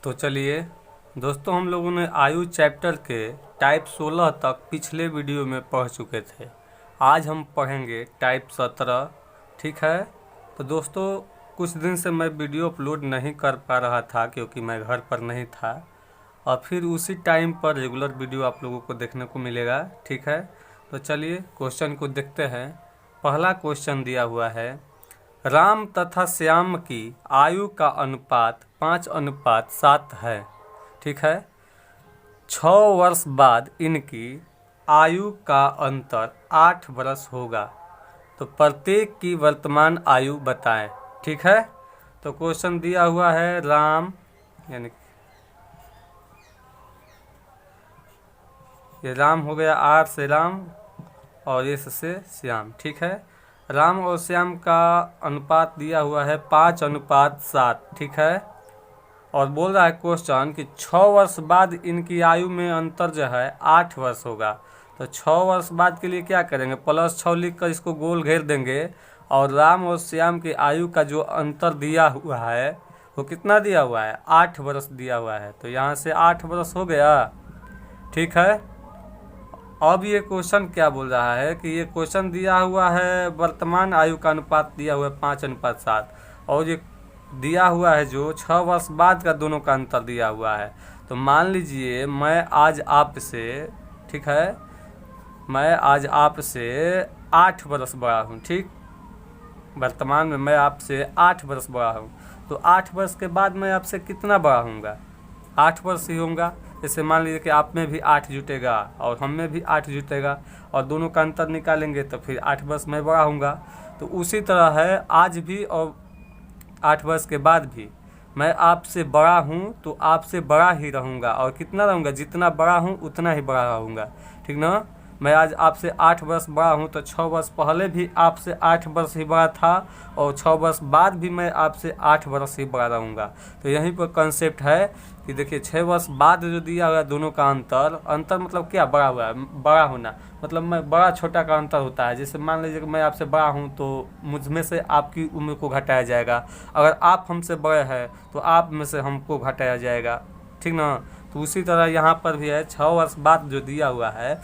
तो चलिए दोस्तों, हम लोगों ने आयु चैप्टर के टाइप 16 तक पिछले वीडियो में पढ़ चुके थे। आज हम पढ़ेंगे टाइप 17। ठीक है। तो दोस्तों, कुछ दिन से मैं वीडियो अपलोड नहीं कर पा रहा था क्योंकि मैं घर पर नहीं था, और फिर उसी टाइम पर रेगुलर वीडियो आप लोगों को देखने को मिलेगा। ठीक है। तो चलिए क्वेश्चन को देखते हैं। पहला क्वेश्चन दिया हुआ है, राम तथा श्याम की आयु का अनुपात 5:7 है। ठीक है। 6 वर्ष बाद इनकी आयु का अंतर 8 वर्ष होगा, तो प्रत्येक की वर्तमान आयु बताएं। ठीक है। तो क्वेश्चन दिया हुआ है, राम यानी ये राम हो गया, आर से राम और एस से श्याम। ठीक है। राम और श्याम का अनुपात दिया हुआ है 5:7। ठीक है। और बोल रहा है क्वेश्चन कि 6 वर्ष बाद इनकी आयु में अंतर जो है 8 वर्ष होगा। तो 6 वर्ष बाद के लिए क्या करेंगे, +6 लिख कर इसको गोल घेर देंगे, और राम और श्याम की आयु का जो अंतर दिया हुआ है वो कितना दिया हुआ है, 8 वर्ष दिया हुआ है। तो यहाँ से 8 वर्ष हो गया। ठीक है। अब ये क्वेश्चन क्या बोल रहा है कि ये क्वेश्चन दिया हुआ है, वर्तमान आयु का अनुपात दिया हुआ है 5:7, और ये दिया हुआ है जो 6 वर्ष बाद का दोनों का अंतर दिया हुआ है। तो मान लीजिए मैं आज आपसे, ठीक है, मैं आज आपसे 8 वर्ष बड़ा हूँ। ठीक, वर्तमान में मैं आपसे 8 वर्ष बड़ा हूँ। तो 8 वर्ष के बाद मैं आपसे कितना बड़ा हूँगा, 8 वर्ष ही होगा। जैसे मान लीजिए कि आप में भी 8 जुटेगा और हम में भी 8 जुटेगा, और दोनों का अंतर निकालेंगे तो फिर 8 वर्ष में बड़ा हूँगा। तो उसी तरह है आज भी, और 8 वर्ष के बाद भी मैं आपसे बड़ा हूँ तो आपसे बड़ा ही रहूँगा। और कितना रहूँगा, जितना बड़ा हूँ उतना ही बड़ा रहूँगा। ठीक ना। मैं आज आपसे 8 वर्ष बड़ा हूँ, तो 6 वर्ष पहले भी आपसे 8 वर्ष ही बड़ा था, और 6 वर्ष बाद भी मैं आपसे 8 वर्ष ही बड़ा रहूँगा। तो यहीं पर कॉन्सेप्ट है कि देखिए 6 वर्ष बाद जो दिया हुआ है दोनों का अंतर मतलब क्या, बड़ा हुआ है, बड़ा होना मतलब मैं बड़ा छोटा का अंतर होता है। जैसे मान लीजिए कि मैं आपसे बड़ा हूँ तो मुझ में से आपकी उम्र को घटाया जाएगा, अगर आप हमसे बड़े हैं तो आप में से हमको घटाया जाएगा। ठीक ना। तो उसी तरह यहाँ पर भी है, 6 वर्ष बाद जो दिया हुआ है,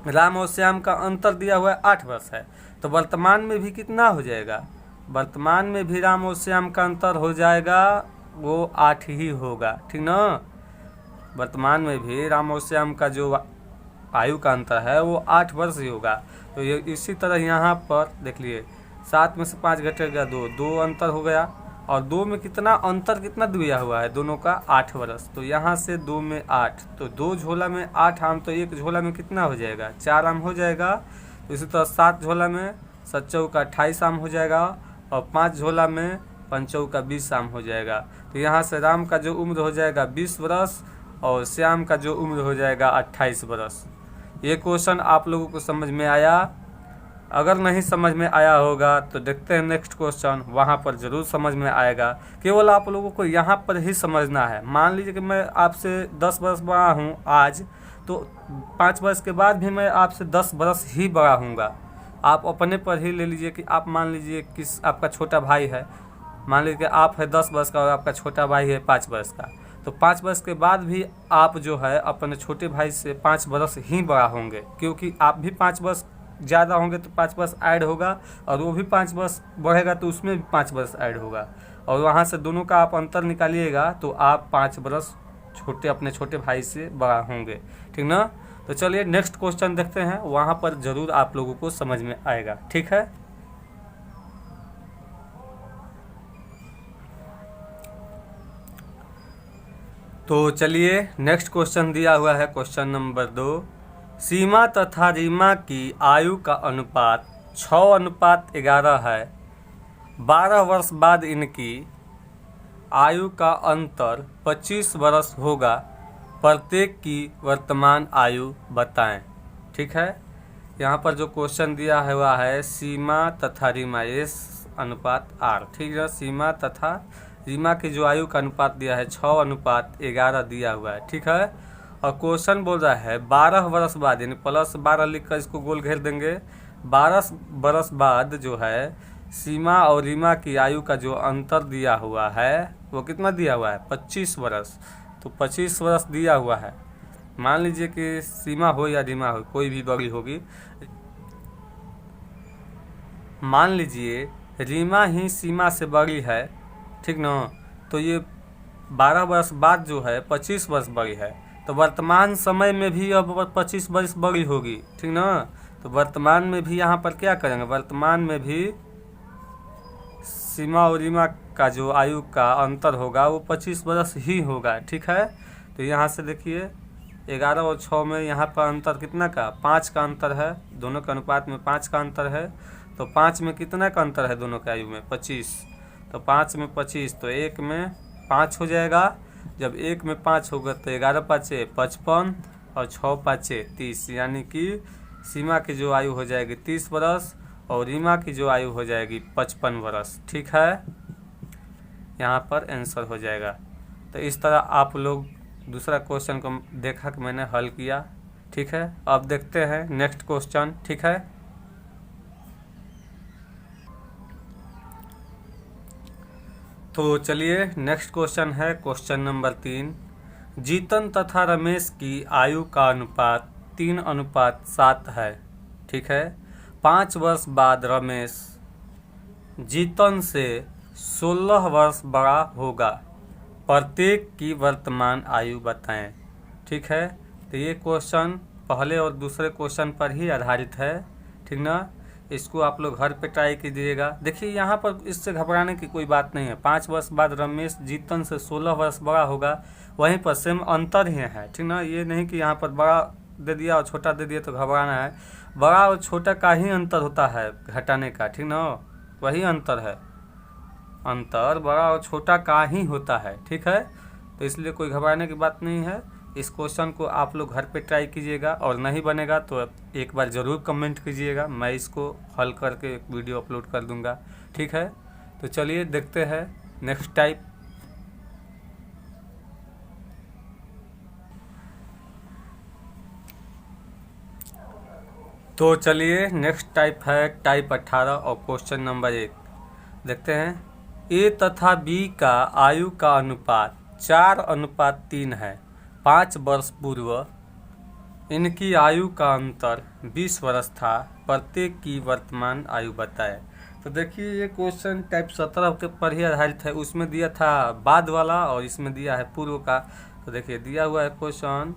राम और श्याम का अंतर दिया हुआ है 8 वर्ष है, तो वर्तमान में भी कितना हो जाएगा, वर्तमान में भी राम और श्याम का अंतर हो जाएगा, वो 8 ही होगा। ठीक ना। वर्तमान में भी राम और श्याम का जो आयु का अंतर है वो 8 वर्ष ही होगा। तो ये इसी तरह यहाँ पर देख लिए, 7 में से 5 घटेगा 2, 2 अंतर हो गया, और 2 में कितना अंतर कितना दिया हुआ है दोनों का, 8 वर्ष। तो यहाँ से 2 में 8, तो 2 झोला में 8 आम, तो 1 झोला में कितना हो जाएगा, 4 आम हो जाएगा। तो इसी तरह 7 झोला में 7 का 28 आम हो जाएगा, और 5 झोला में 5 का 20 आम हो जाएगा। तो यहाँ से राम का जो उम्र हो जाएगा 20 वर्ष, और श्याम का जो उम्र हो जाएगा 28 वर्ष। ये क्वेश्चन आप लोगों को समझ में आया? अगर नहीं समझ में आया होगा तो देखते हैं नेक्स्ट क्वेश्चन, वहाँ पर ज़रूर समझ में आएगा। केवल आप लोगों को यहाँ पर ही समझना है। मान लीजिए कि मैं आपसे 10 वर्ष बड़ा हूँ आज, तो 5 वर्ष के बाद भी मैं आपसे 10 वर्ष ही बड़ा हूँगा। आप अपने पर ही ले लीजिए कि आप मान लीजिए कि आपका छोटा भाई है, मान लीजिए कि आप है 10 वर्ष का और आपका छोटा भाई है 5 वर्ष का, तो 5 वर्ष के बाद भी आप जो है अपने छोटे भाई से 5 वर्ष ही बड़ा होंगे, क्योंकि आप भी 5 वर्ष ज़्यादा होंगे तो 5 वर्ष ऐड होगा, और वो भी 5 वर्ष बढ़ेगा तो उसमें भी 5 वर्ष ऐड होगा, और वहाँ से दोनों का आप अंतर निकालिएगा तो आप 5 वर्ष अपने छोटे भाई से बड़ा होंगे। ठीक ना। तो चलिए नेक्स्ट क्वेश्चन देखते हैं, वहाँ पर ज़रूर आप लोगों को समझ में आएगा। ठीक है। तो चलिए नेक्स्ट क्वेश्चन दिया हुआ है, क्वेश्चन नंबर 2, सीमा तथा रीमा की आयु का अनुपात 6:11 है। 12 वर्ष बाद इनकी आयु का अंतर 25 वर्ष होगा, प्रत्येक की वर्तमान आयु बताएं। ठीक है। यहाँ पर जो क्वेश्चन दिया हुआ है, सीमा तथा रीमा एस अनुपात आर। ठीक है। सीमा तथा रीमा की जो आयु का अनुपात दिया है 6:11 दिया हुआ है। ठीक है। और क्वेश्चन बोल रहा है 12 वर्ष बाद, यानी +12 लिख कर इसको गोल घेर देंगे। 12 वर्ष बाद जो है सीमा और रीमा की आयु का जो अंतर दिया हुआ है वो कितना दिया हुआ है? 25 वर्ष। तो 25 वर्ष दिया हुआ है। मान लीजिए कि सीमा हो या रीमा हो, कोई भी बड़ी होगी। मान लीजिए रीमा ही सीमा से बड़ी है, ठीक ना, तो ये 12 वर्ष बाद जो है 25 वर्ष बड़ी है, तो वर्तमान समय में भी अब 25 वर्ष बड़ी होगी, ठीक ना। तो वर्तमान में भी यहाँ पर क्या करेंगे? वर्तमान में भी सीमा और रीमा का जो आयु का अंतर होगा वो 25 वर्ष ही होगा, ठीक है। तो यहाँ से देखिए 11 और 6 में यहाँ पर अंतर कितना का? 5 का अंतर है, दोनों के अनुपात में 5 का अंतर है। तो 5 में कितना का अंतर है दोनों के आयु में? 25। तो 5 में 25, तो 1 में 5 हो जाएगा। जब 1 में 5 होगा तो 11 पाँचे 55 और 6 पाँचे 30, यानी कि सीमा की जो आयु हो जाएगी 30 वर्ष और रीमा की जो आयु हो जाएगी 55 वर्ष, ठीक है। यहाँ पर आंसर हो जाएगा। तो इस तरह आप लोग दूसरा क्वेश्चन को देखा कि मैंने हल किया, ठीक है। अब देखते हैं नेक्स्ट क्वेश्चन, ठीक है। तो चलिए नेक्स्ट क्वेश्चन है क्वेश्चन नंबर 3। जीतन तथा रमेश की आयु का अनुपात 3:7 है, ठीक है। 5 वर्ष बाद रमेश जीतन से 16 वर्ष बड़ा होगा। प्रत्येक की वर्तमान आयु बताएं, ठीक है। तो ये क्वेश्चन पहले और दूसरे क्वेश्चन पर ही आधारित है, ठीक ना। इसको आप लोग घर पे ट्राई कीजिएगा। देखिए यहाँ पर इससे घबराने की कोई बात नहीं है। 5 वर्ष बाद रमेश जीतन से 16 वर्ष बड़ा होगा, वहीं पर सेम अंतर ही है, ठीक ना। ये नहीं कि यहाँ पर बड़ा दे दिया और छोटा दे दिया तो घबराना है। बड़ा और छोटा का ही अंतर होता है घटाने का, ठीक ना, वही अंतर है। अंतर बड़ा और छोटा का ही होता है, ठीक है। तो इसलिए कोई घबराने की बात नहीं है। इस क्वेश्चन को आप लोग घर पे ट्राई कीजिएगा और नहीं बनेगा तो एक बार ज़रूर कमेंट कीजिएगा, मैं इसको हल करके एक वीडियो अपलोड कर दूंगा, ठीक है। तो चलिए देखते हैं नेक्स्ट टाइप। तो चलिए नेक्स्ट टाइप है टाइप 18 और क्वेश्चन नंबर 1 देखते हैं। ए तथा बी का आयु का अनुपात 4:3 है। 5 वर्ष पूर्व इनकी आयु का अंतर 20 वर्ष था। प्रत्येक की वर्तमान आयु बताएं। तो देखिए ये क्वेश्चन टाइप 17 के पर ही आधारित है। उसमें दिया था बाद वाला और इसमें दिया है पूर्व का। तो देखिए दिया हुआ है क्वेश्चन,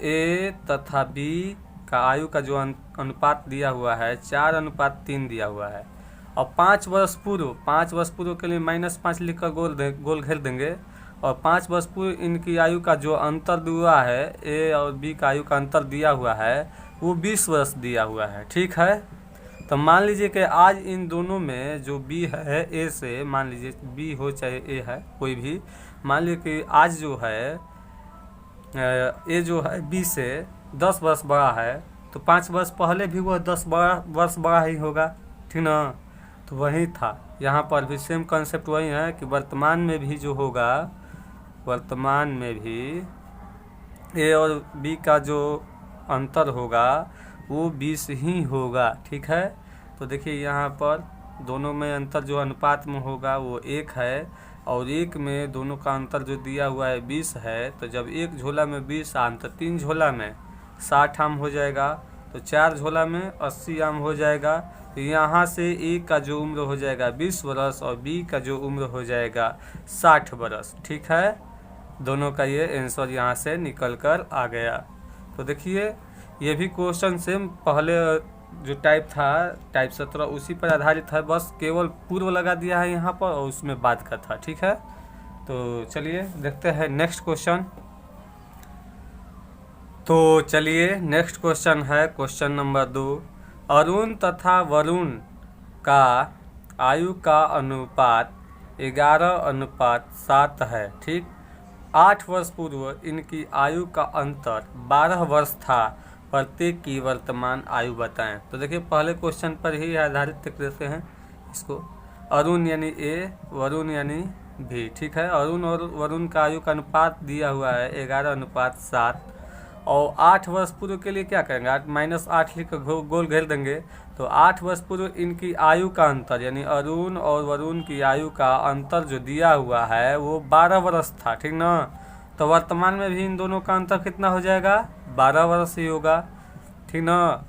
ए तथा बी का आयु का जो अनुपात दिया हुआ है 4:3 दिया हुआ है। और 5 वर्ष पूर्व के लिए -5 लिखकर गोल घेर देंगे। और 5 वर्ष पूर्व इनकी आयु का जो अंतर दिया है, ए और बी का आयु का अंतर दिया हुआ है वो 20 वर्ष दिया हुआ है, ठीक है। तो मान लीजिए कि आज इन दोनों में जो बी है ए से, मान लीजिए बी हो चाहे ए है कोई भी, मान लीजिए कि आज जो है ए जो है बी से 10 वर्ष बड़ा है, तो 5 वर्ष पहले भी वह 10 वर्ष बड़ा ही होगा, ठीक ना। तो वही था, यहाँ पर भी सेम कॉन्सेप्ट वही है कि वर्तमान में भी जो होगा, वर्तमान में भी ए और बी का जो अंतर होगा वो 20 ही होगा, ठीक है। तो देखिए यहाँ पर दोनों में अंतर जो अनुपात में होगा वो 1 है और 1 में दोनों का अंतर जो दिया हुआ है 20 है। तो जब एक झोला में 20 आम तो 3 झोला में 60 आम हो जाएगा, तो 4 झोला में 80 आम हो जाएगा। तो यहाँ से ए का जो उम्र हो जाएगा 20 वर्ष और बी का जो उम्र हो जाएगा 60 वर्ष, ठीक है। दोनों का ये आंसर यहाँ से निकल कर आ गया। तो देखिए ये भी क्वेश्चन सेम पहले जो टाइप था टाइप 17 उसी पर आधारित है, बस केवल पूर्व लगा दिया है यहाँ पर और उसमें बाद का था, ठीक है। तो चलिए देखते हैं नेक्स्ट क्वेश्चन। तो चलिए नेक्स्ट क्वेश्चन है क्वेश्चन नंबर 2। अरुण तथा वरुण का आयु का अनुपात 11:7 है, ठीक। 8 वर्ष पूर्व इनकी आयु का अंतर 12 वर्ष था। प्रत्येक की वर्तमान आयु बताएं। तो देखिए पहले क्वेश्चन पर ही आधारित देते हैं इसको। अरुण यानी ए, वरुण यानी बी, ठीक है। अरुण और वरुण का आयु का अनुपात दिया हुआ है 11:7 और 8 वर्ष पूर्व के लिए क्या करेंगे, 8 लिख कर गोल घेर देंगे। तो 8 वर्ष पूर्व इनकी आयु का अंतर यानी अरुण और वरुण की आयु का अंतर जो दिया हुआ है वो 12 वर्ष था, ठीक ना। तो वर्तमान में भी इन दोनों का अंतर कितना हो जाएगा, 12 वर्ष ही होगा, ठीक ना।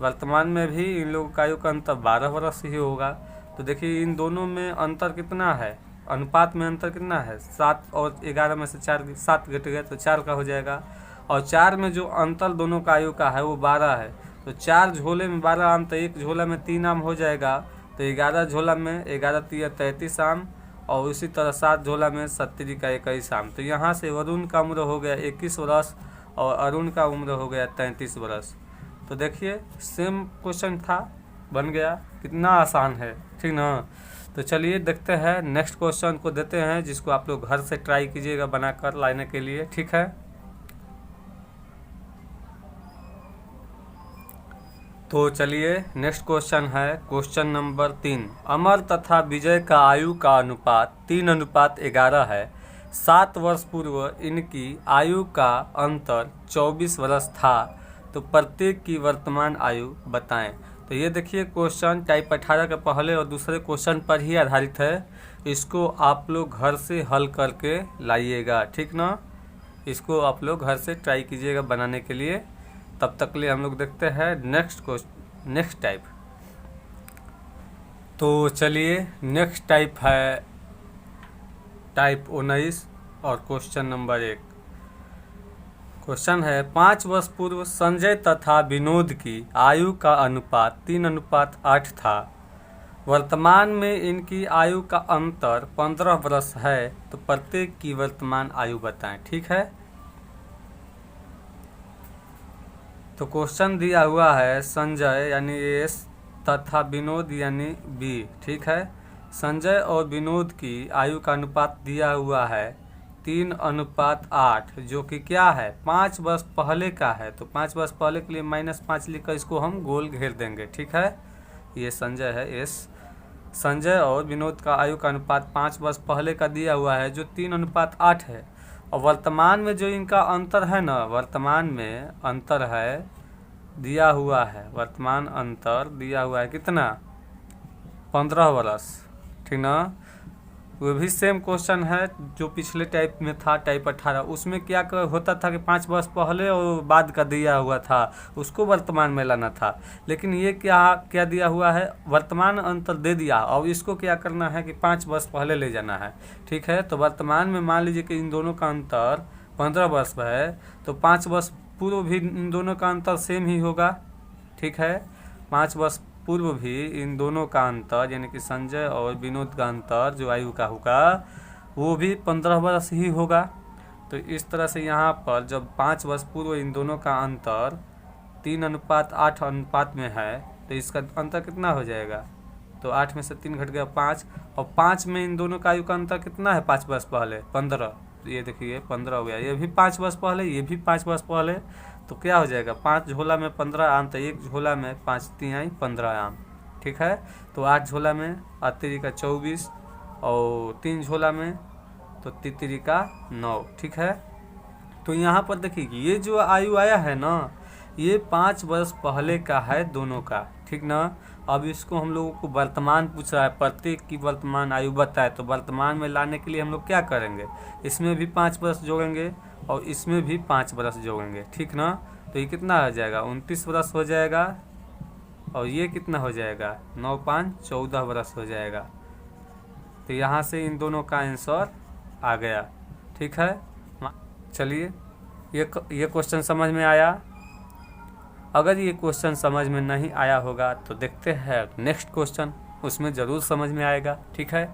वर्तमान में भी इन लोगों का आयु का अंतर 12 वर्ष ही होगा। तो देखिए इन दोनों में अंतर कितना है, अनुपात में अंतर कितना है, 7 और 11 में से 4 7 घट गए तो 4 का हो जाएगा। और 4 में जो अंतर दोनों का आयु का है वो 12 है। तो 4 झोले में 12 आम, तो एक झोला में 3 आम हो जाएगा। तो 11 झोला में 11 3 33 आम, और उसी तरह 7 झोला में 70 का 21 आम। तो यहाँ से वरुण का उम्र हो गया 21 वर्ष और अरुण का उम्र हो गया 33 वर्ष। तो देखिए सेम क्वेश्चन था, बन गया, कितना आसान है, ठीक ना। तो चलिए देखते हैं नेक्स्ट क्वेश्चन को देते हैं, जिसको आप लोग घर से ट्राई कीजिएगा बनाकर लाने के लिए, ठीक है। तो चलिए नेक्स्ट क्वेश्चन है क्वेश्चन नंबर 3। अमर तथा विजय का आयु का अनुपात 3:11 है। 7 वर्ष पूर्व इनकी आयु का अंतर 24 वर्ष था। तो प्रत्येक की वर्तमान आयु बताएं। तो ये देखिए क्वेश्चन टाइप 18 के पहले और दूसरे क्वेश्चन पर ही आधारित है। इसको आप लोग घर से हल करके लाइएगा, ठीक ना। इसको आप लोग घर से ट्राई कीजिएगा बनाने के लिए। तब तक के लिए हम लोग देखते हैं नेक्स्ट टाइप। तो चलिए नेक्स्ट टाइप है टाइप 19 और क्वेश्चन नंबर 1। क्वेश्चन है 5 वर्ष पूर्व संजय तथा विनोद की आयु का अनुपात 3:8 था। वर्तमान में इनकी आयु का अंतर 15 वर्ष है। तो प्रत्येक की वर्तमान आयु बताएं, ठीक है। तो क्वेश्चन दिया हुआ है संजय यानी एस तथा विनोद यानी बी, ठीक है। संजय और विनोद की आयु का अनुपात दिया हुआ है 3:8, जो कि क्या है 5 वर्ष पहले का है। तो 5 वर्ष पहले के लिए -5 लिखकर इसको हम गोल घेर देंगे, ठीक है। ये संजय है एस। संजय और विनोद का आयु का अनुपात 5 वर्ष पहले का दिया हुआ है जो 3:8 है। और वर्तमान में जो इनका अंतर है ना, वर्तमान में अंतर है दिया हुआ है, वर्तमान अंतर दिया हुआ है कितना, 15 वर्ष, ठीक ना। वो भी सेम क्वेश्चन है जो पिछले टाइप में था टाइप 18। उसमें क्या होता था कि 5 वर्ष पहले और बाद का दिया हुआ था, उसको वर्तमान में लाना था। लेकिन ये क्या दिया हुआ है, वर्तमान अंतर दे दिया और इसको क्या करना है कि 5 वर्ष पहले ले जाना है, ठीक है। तो वर्तमान में मान लीजिए कि इन दोनों का अंतर 15 वर्ष है, तो 5 वर्ष पूर्व भी इन दोनों का अंतर सेम ही होगा, ठीक है। 5 वर्ष पूर्व भी इन दोनों का अंतर यानी कि संजय और विनोद का अंतर जो आयु का होगा वो भी 15 वर्ष ही होगा। तो इस तरह से यहाँ पर जब 5 वर्ष पूर्व इन दोनों का अंतर 3:8 अनुपात में है, तो इसका अंतर कितना हो जाएगा, तो 8 में से 3 घट गया 5, और 5 में इन दोनों का आयु का अंतर कितना है 5 वर्ष पहले 15। तो ये देखिए 15 हो गया, ये भी 5 वर्ष पहले, ये भी 5 वर्ष पहले। तो क्या हो जाएगा 5 झोला में 15 आम, तो एक झोला में 5 3 15 आम, ठीक है। तो 8 झोला में 8 का 24 और 3 झोला में तो 3 का 9, ठीक है। तो यहाँ पर देखिए ये जो आयु आया है ना, ये 5 वर्ष पहले का है दोनों का, ठीक ना। अब इसको हम लोगों को वर्तमान पूछ रहा है, प्रत्येक की वर्तमान आयु बताए। तो वर्तमान में लाने के लिए हम लोग क्या करेंगे, इसमें भी 5 वर्ष जोड़ेंगे और इसमें भी 5 वर्ष जोड़ेंगे, ठीक ना। तो ये कितना हो जाएगा 29 वर्ष हो जाएगा, और ये कितना हो जाएगा 9 5 14 वर्ष हो जाएगा। तो यहाँ से इन दोनों का आंसर आ गया, ठीक है। चलिए ये क्वेश्चन समझ में आया। अगर ये क्वेश्चन समझ में नहीं आया होगा तो देखते हैं नेक्स्ट क्वेश्चन, उसमें ज़रूर समझ में आएगा, ठीक है।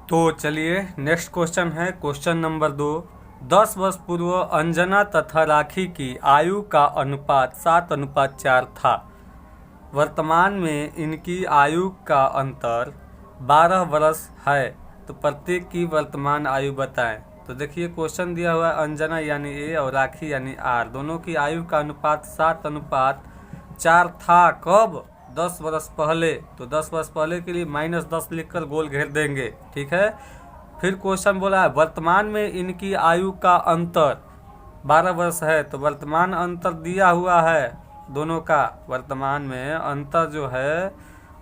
तो चलिए नेक्स्ट क्वेश्चन है क्वेश्चन नंबर 2। 10 वर्ष पूर्व अंजना तथा राखी की आयु का अनुपात 7:4 था। वर्तमान में इनकी आयु का अंतर 12 वर्ष है। तो प्रत्येक की वर्तमान आयु बताएं। तो देखिए क्वेश्चन दिया हुआ है अंजना यानी ए और राखी यानी आर, दोनों की आयु का अनुपात 7:4 था। कब, 10 वर्ष पहले। तो 10 वर्ष पहले के लिए -10 लिखकर गोल घेर देंगे, ठीक है। फिर क्वेश्चन बोला है वर्तमान में इनकी आयु का अंतर 12 वर्ष है, तो वर्तमान अंतर दिया हुआ है दोनों का। वर्तमान में अंतर जो है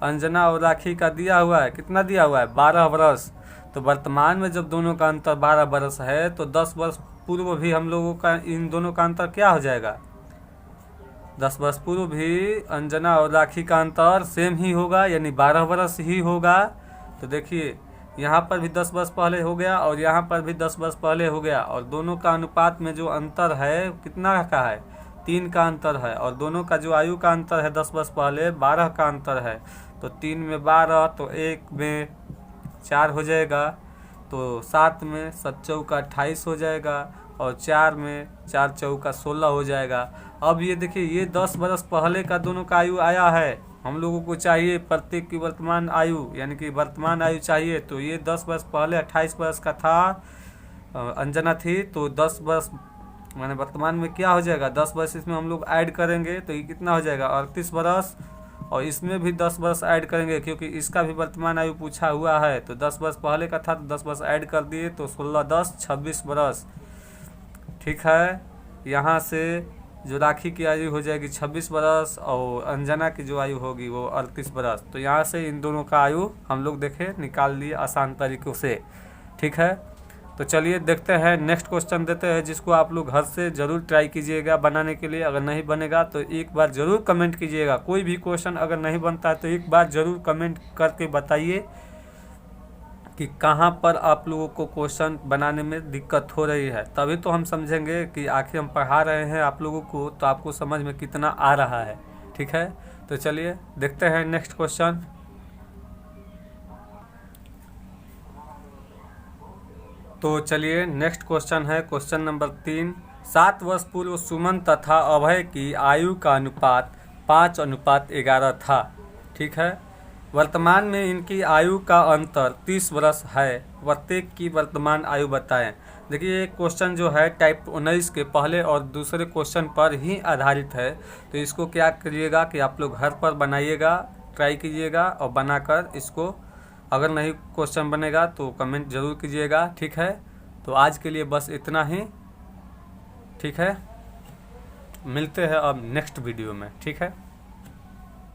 अंजना और राखी का दिया हुआ है, कितना दिया हुआ है 12 वर्ष। तो वर्तमान में जब दोनों का अंतर 12 वर्ष है तो 10 वर्ष पूर्व भी हम लोगों का इन दोनों का अंतर क्या हो जाएगा, 10 वर्ष पूर्व भी अंजना और राखी का अंतर सेम ही होगा, यानी 12 वर्ष ही होगा। तो देखिए यहाँ पर भी 10 वर्ष पहले हो गया और यहाँ पर भी 10 वर्ष पहले हो गया, और दोनों का अनुपात में जो अंतर है कितना का है, 3 का अंतर है, और दोनों का जो आयु का अंतर है 10 वर्ष पहले 12 का अंतर है। तो 3 में 12, तो 1 में 4 हो जाएगा, तो 7 में 7 चौका 28 हो जाएगा, और 4 में 4 चौका 16 हो जाएगा। अब ये देखिए ये 10 वर्ष पहले का दोनों का आयु आया है, हम लोगों को चाहिए प्रत्येक की वर्तमान आयु, यानी कि वर्तमान आयु चाहिए। तो ये 10 वर्ष पहले 28 वर्ष का था, अंजना थी, तो 10 वर्ष माने वर्तमान में क्या हो जाएगा, 10 वर्ष इसमें हम लोग ऐड करेंगे तो ये कितना हो जाएगा 38 वर्ष, और इसमें भी 10 वर्ष ऐड करेंगे क्योंकि इसका भी वर्तमान आयु पूछा हुआ है। तो 10 वर्ष पहले का था तो 10 वर्ष ऐड कर दिए, तो 16 10 26 वर्ष। ठीक है, यहाँ से जो राखी की आयु हो जाएगी 26 वर्ष और अंजना की जो आयु होगी वो 38 वर्ष। तो यहाँ से इन दोनों का आयु हम लोग देखे निकाल लिए आसान तरीक़ों से। ठीक है, तो चलिए देखते हैं नेक्स्ट क्वेश्चन देते हैं, जिसको आप लोग घर से ज़रूर ट्राई कीजिएगा बनाने के लिए। अगर नहीं बनेगा तो एक बार ज़रूर कमेंट कीजिएगा। कोई भी क्वेश्चन अगर नहीं बनता है तो एक बार ज़रूर कमेंट करके बताइए कि कहाँ पर आप लोगों को क्वेश्चन बनाने में दिक्कत हो रही है, तभी तो हम समझेंगे कि आखिर हम पढ़ा रहे हैं आप लोगों को तो आपको समझ में कितना आ रहा है। ठीक है, तो चलिए देखते हैं नेक्स्ट क्वेश्चन। तो चलिए नेक्स्ट क्वेश्चन है क्वेश्चन नंबर 3। 7 वर्ष पूर्व सुमन तथा अभय की आयु का अनुपात 5:11 था। ठीक है, वर्तमान में इनकी आयु का अंतर 30 वर्ष है, प्रत्येक की वर्तमान आयु बताएं। देखिए ये क्वेश्चन जो है टाइप 19 के पहले और दूसरे क्वेश्चन पर ही आधारित है। तो इसको क्या करिएगा कि आप लोग घर पर बनाइएगा, ट्राई कीजिएगा और बनाकर इसको, अगर नहीं क्वेश्चन बनेगा तो कमेंट ज़रूर कीजिएगा। ठीक है, तो आज के लिए बस इतना ही। ठीक है, मिलते हैं अब नेक्स्ट वीडियो में। ठीक है।